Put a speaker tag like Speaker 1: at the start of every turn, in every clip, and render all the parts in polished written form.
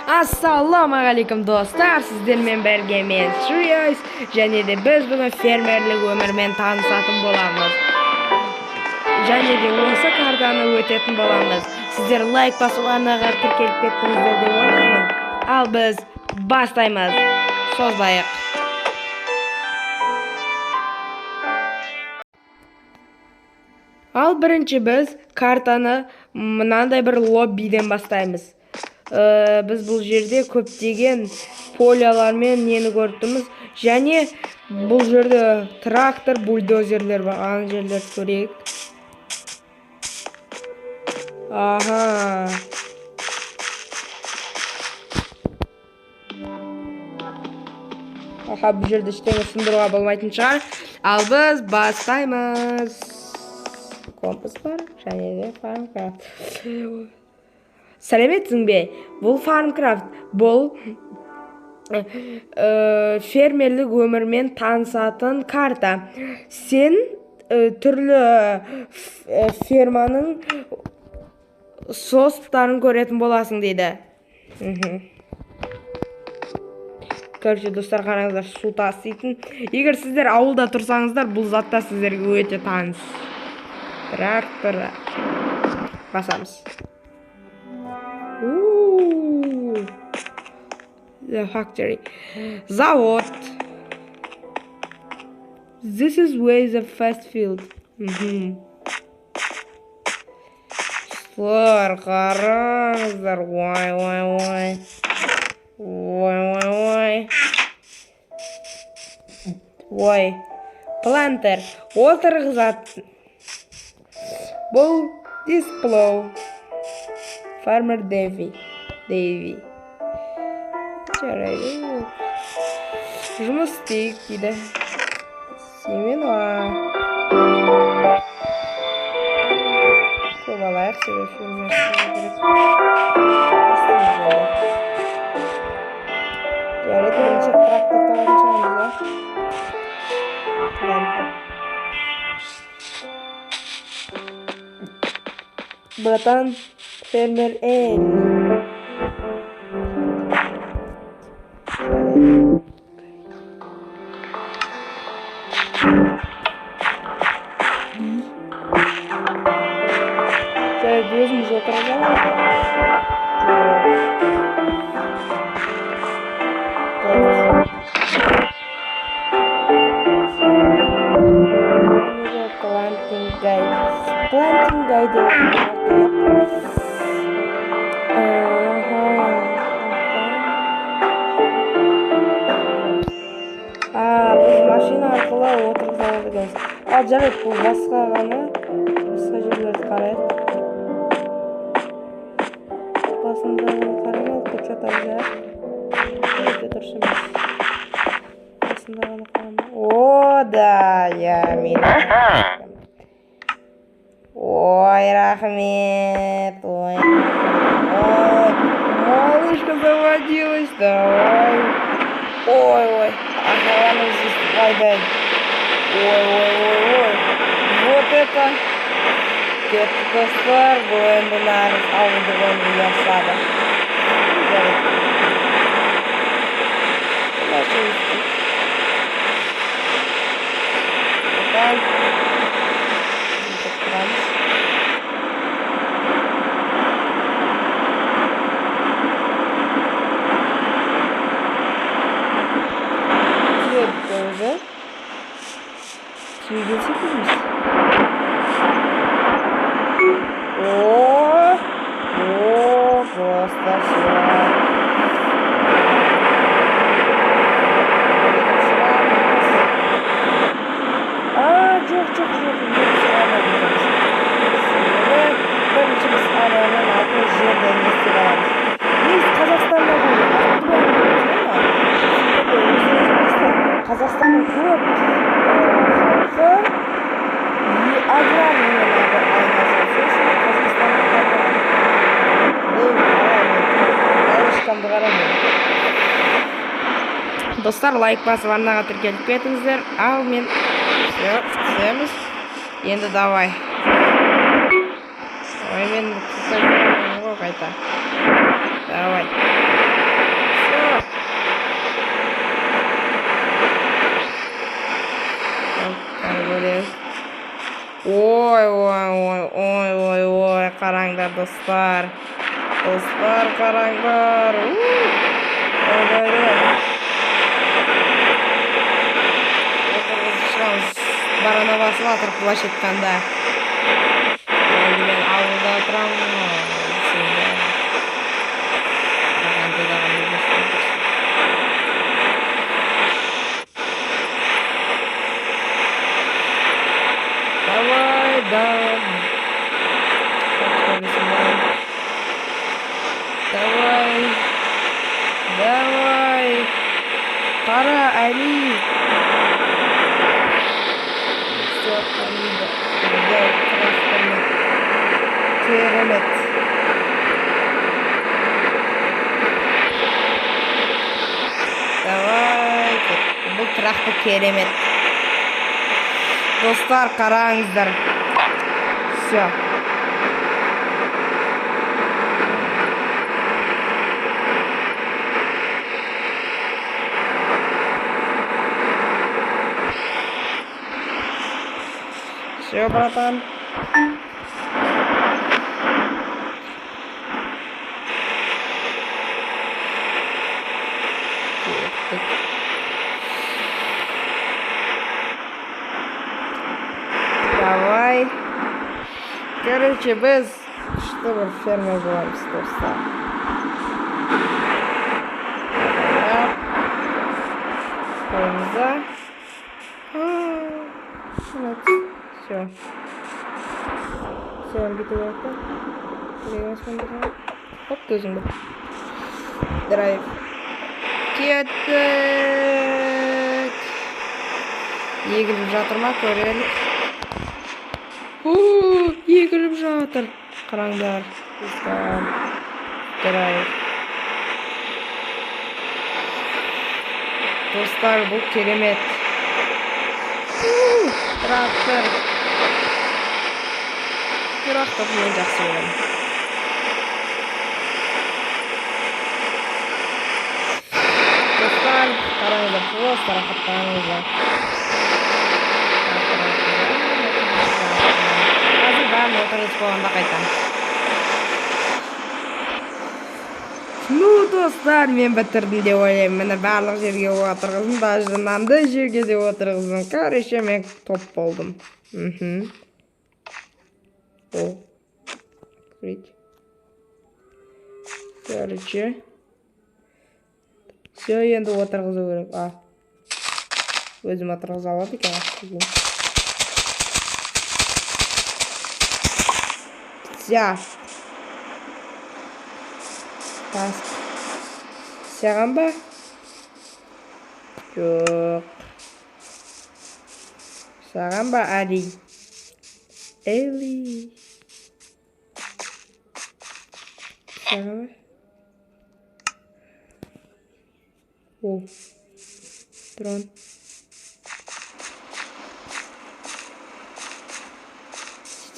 Speaker 1: Assalomu alaykum do'stlar, sizlarмен birga men Shriyoys, және де biz bugun fermerlik өмірмен tanışатын bo'lamiz. Және де осы kартani o'tетін bo'lamiz. Sizlar like basып арнаға тіркеліп кеттіңіздер деп ойлаймын. Ал biz бастаймыз. Созбайық. Ал бірінші біз картаны мынандай бір лоббиден бастаймыз. Біз бұл жерде көптеген полялармен нені көрдіміз, және бұл жерде трактор, бульдозерлер бар. Ана жерлерді көрейік. Аха. Бұл жерде ештеңе сындыруға болмайтын шығар. Ал біз бастаймыз. Компас бар, және де Farmcraft. Сәлеметсің бе? Бұл Farmcraft. Бұл фермерлік өмірмен танысатын карта. Сен түрлі ферманың состарын көретін боласың дейді. Көрші достар, қараңыздар, су таситын. Егер сіздер ауылда тұрсаңыздар, бұл затта сіздерге өте таныс. Трактор. Басамыз. The factory. Завод. This is where the fast field. Слар, қараңыздар. Ой. Плантер. Отырғызатын. Бұл дисплоу. Farmer Davy. Жарайды. Жұмыс істейік дейді. Семена. Көп алайық себе фермер. Жарайды, бірінші трактор тағатын шығамыз. Братан, фермер Жарайды, өзіміз отырғызамыз. Planting guide. Біз машина арқылы отырғыза аламыз. Жарайды, бұл басқа ғана. Басқа жерлерді қарайық. Басында қарайық, көп жатамыз. Өте дұрыс емес. Басында ғана қарайық. О, да, мен. Ой, рахмет. Ой. Малышка заводилась, давай. Ой. Охрана здесь вайдай. Ой. Вот это. Кетті достар. Бұл енді нарыз ауылды ғойынды ясады. Просто все. Жоқ. Біріншіміз ананың атын жерден естіп аламыз. Біз Қазақстанда Қазақстанның көп халқы агрармен айналысады. Қазақстанның достар, лайк басып арнаға тіркеліп кетіңіздер. Ал мен түсеміз. Енді давай. Ой, мен қайта. Давай. dostlar. Dostlar karanglar. Barana basıp atırıp bulaş etkanda. Şimdi ben avluda oturamam. Давай, да. Давай. Давай. Qara Ali. Keremet. Давай. Bu traktör keremet. Dostlar qarаңыздар. Всё. Всё, братан. Давай. Короче, без чтобы фермер была достал. Поймза. Вот. Все. Все, битый это. Оп, көзіңді. Драйв. Кеттік. Егіліп жатыр ма, көрелік. Егіліп жатыр. Қараңдар. Драйв. Достар, бұл керемет. Трактор. Трактор мен жақсы көремін. Достар, қараңыздар, просто рахаттаныңыздар. Қазір бәрін отырғыз болғанда қайтам. Ну, достар, мен бітірдім деп ойлаймын. Мені барлық жерге отырғызым, даже мынандай жерге де отырғызым. Короче, мен топ болдым. О. Короче. Все, енді отырғызу керек. Өзім отырғыза алады екен. Все. Саған ба? Жоқ. Саған ба, Али? Эли. Саған ба? О. Дрон.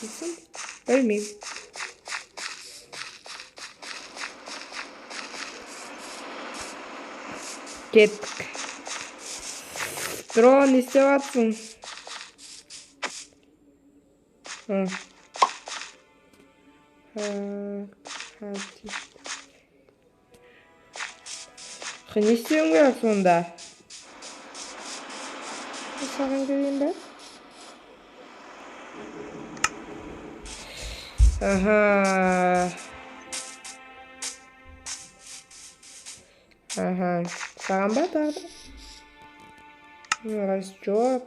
Speaker 1: Істейсің? Білмеймін. Кеттік. Дрон, не істеп жатсың? Не істеуім керек сонда? Саған келейін бе? Саған ба тағы? Жоқ.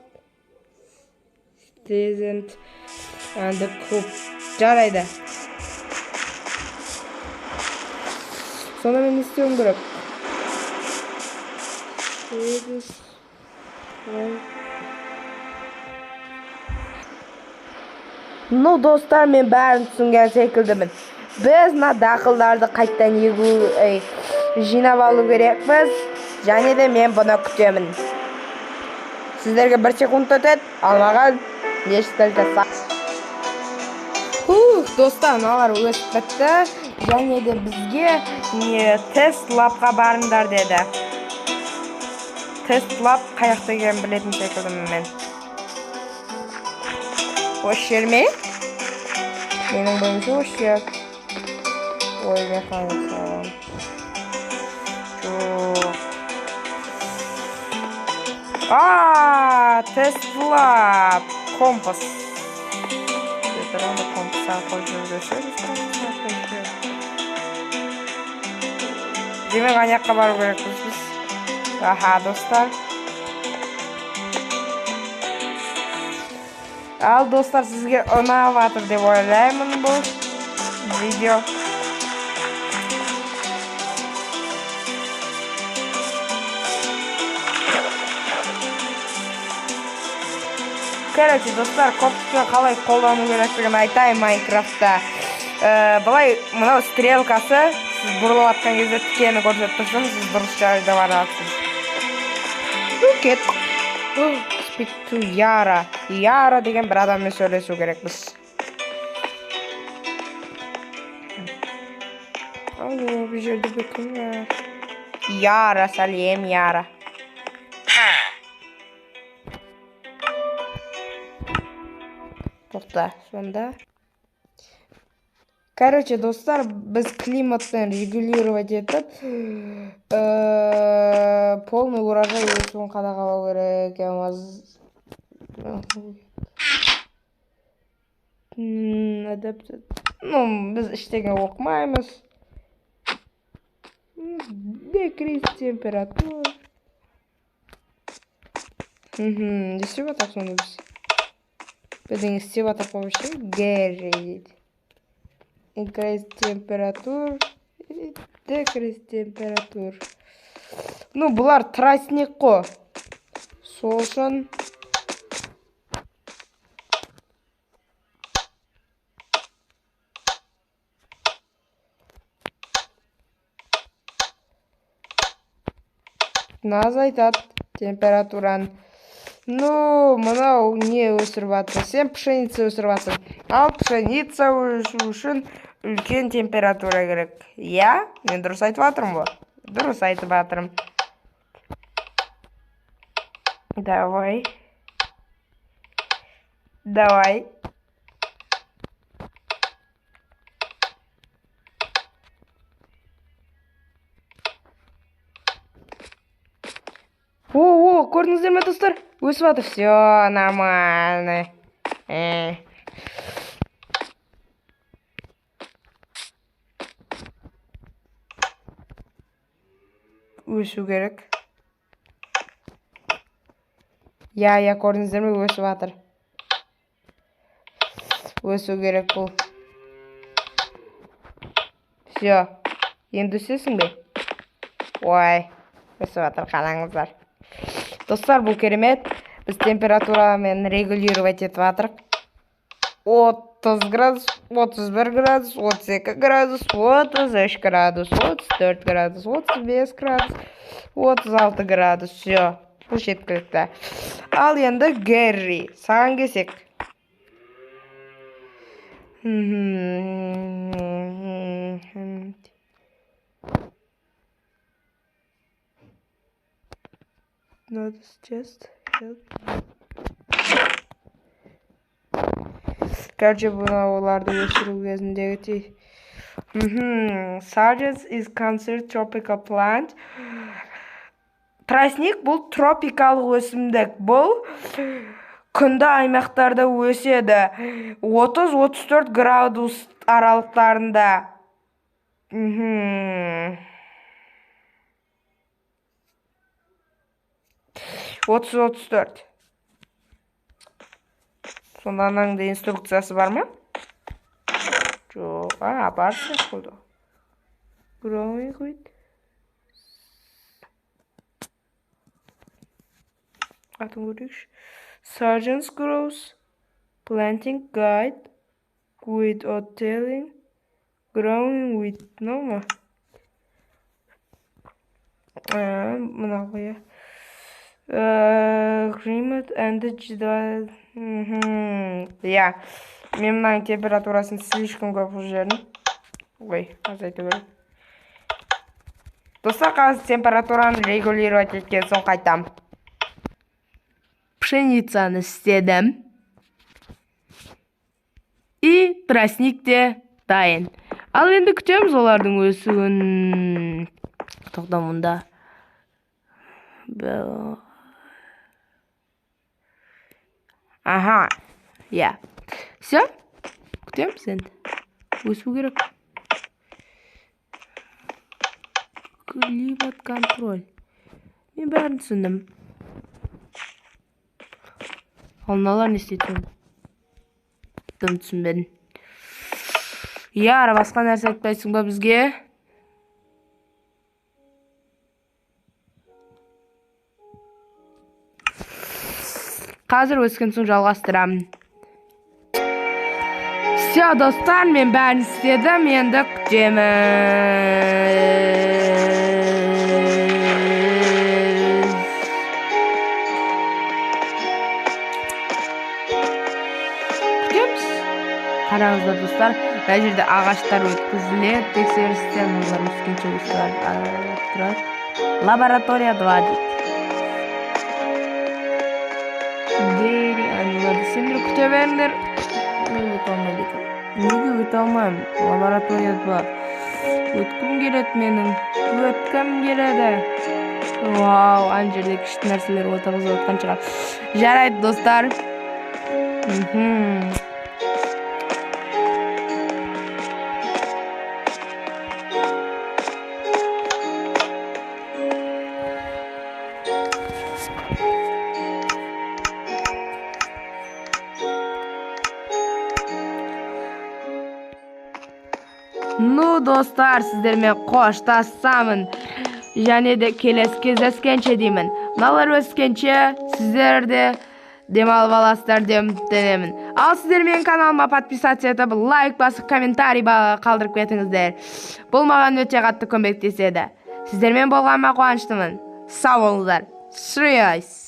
Speaker 1: Стезент. Әнді көп. Жарайды. Сонда мен істеуім керек. Ну, достар, мен бәрін түсінген секілдімін. Біз мына дақылдарды қайттан жинап алу керекпіз. Және де мен бұны күтемін. Сіздерге 1 секунд өтеді. Алмаған ешкілді сақ. Достар, мыналар өсіп бітті. Және де бізге тест лабқа барыңдар деді. Тест лаб қаяқта екенін білетін секілдімін мен. Осы жер ме? Менің бойымша осы жер. Ой, механик салон. Tesla kompas. Veteranda kompasa koyuyoruz. Demek ayakka barып kerakmiz biz. Aha dostlar. Al dostlar, sizga unavatir deb o'ylayman bu video. Короче, достар, компьютерni қалай қолдану керектігін айтайын Майнкрафтта. Былай, мынау стрелкасы, сіз бұрылып атқан кезде тікені көрсетіп тұрсын, сіз дұрыс жайда барасыз. Кет. Speak to Yara. Yara деген бір адаммен сөйлесу керекпіз. Алло, бұл жерде бір кім бар? Yara, сәлем, Yara. Тоқта, сонда. Короче, достар, біз климаттан регулировать етіп, полный урожай өсуін қадағалау керек. Біз іштеген оқымаймыз. Decrease температура. Не істеп атақ соны біз? Біздің істеп атақ помощи Gary дейді. Increase температур. Decrease температур. Ну, бұлар тростник қой. Сол үшін наз айтады температураны. Ну, мынау не өсіріп атыр? Сен пшеница өсіріп атыр. Ал пшеница өсу үшін үлкен температура керек. Я? Мен дұрыс айтып атырмын ба? Дұрыс айтып атырмын. Давай. О, көрдіңіздер ме, достар? Өсіп атыр. Все нормально. Өсу керек. Я, көрдіңіздер ме? Өсіп атыр. Өсу керек бұл. Все. Енді өсесің бе? Ой, өсіп атыр, қараңыздар. Достар, бұл керемет. Біз температурамен регулировать етіп атырық. 30 градус, 31 градус, 32 градус, 33 градус, 34 градус, 35 градус, 36 градус. Все, бұл жеткілікті. Ал енді Гэрри, саған кесек. Notice just help. Короче, бұна оларды өсіру кезіндегі Sargents is considered tropical plant. Тростник бұл тропикалық өсімдік. Бұл күнді аймақтарда өседі. 30-34 градус аралықтарында. 30-34. Сонда анаңда инструкциясы бар ма? Жоқ, бар сияқты. Growing with Sargents grows planting guide with or telling growing with no мына қоя climate and the я мен мынаның температурасын слишком көп жерін азайту керек. Достар, қазір температураны регулировать еткен соң қайтам. Пшеницаны істедім. И тростник те дайын. Al endi күтөбүз олардын өсүгүн. Токто мында. Ага. Я. Все? Күтөбүз енді. Өсүү керек. Климат контроль. Мен бәрін түсіндім. Ал мыналар не істейді? Дым түсінбедім. Яра, басқа нәрсе айтпайсың ба бізге? Қазір өскен соң жалғастырамын. Все, достар, мен бәрін істедім, енді күтеміз. Қараңыздар, достар, мына жерде ағаштар өткізіледі, тексерістен олар өскенше тұрады. Лаборатория 2 дейді. Дери, аналарды сендер күте беріңдер. Неге өте алмаймын? Лаборатория 2. Өткім келеді менің. Өткім келеді. Вау, ана жерде күшті нәрселер отырғызып отқан шығар. Жарайды, достар. Ну, достар, сіздермен қоштасамын. Және де келесі кездескенше деймін. Мыналар өскенше сіздерде демалып аласыздар деп үміттенемін. Ал сіздер менің каналыма подписаться етіп, лайк басып, комментарий қалдырып кетіңіздер. Бұл маған өте қатты көмектеседі. Сіздермен болғаныма қуаныштымын. Сау болыңыздар. Шырайыз.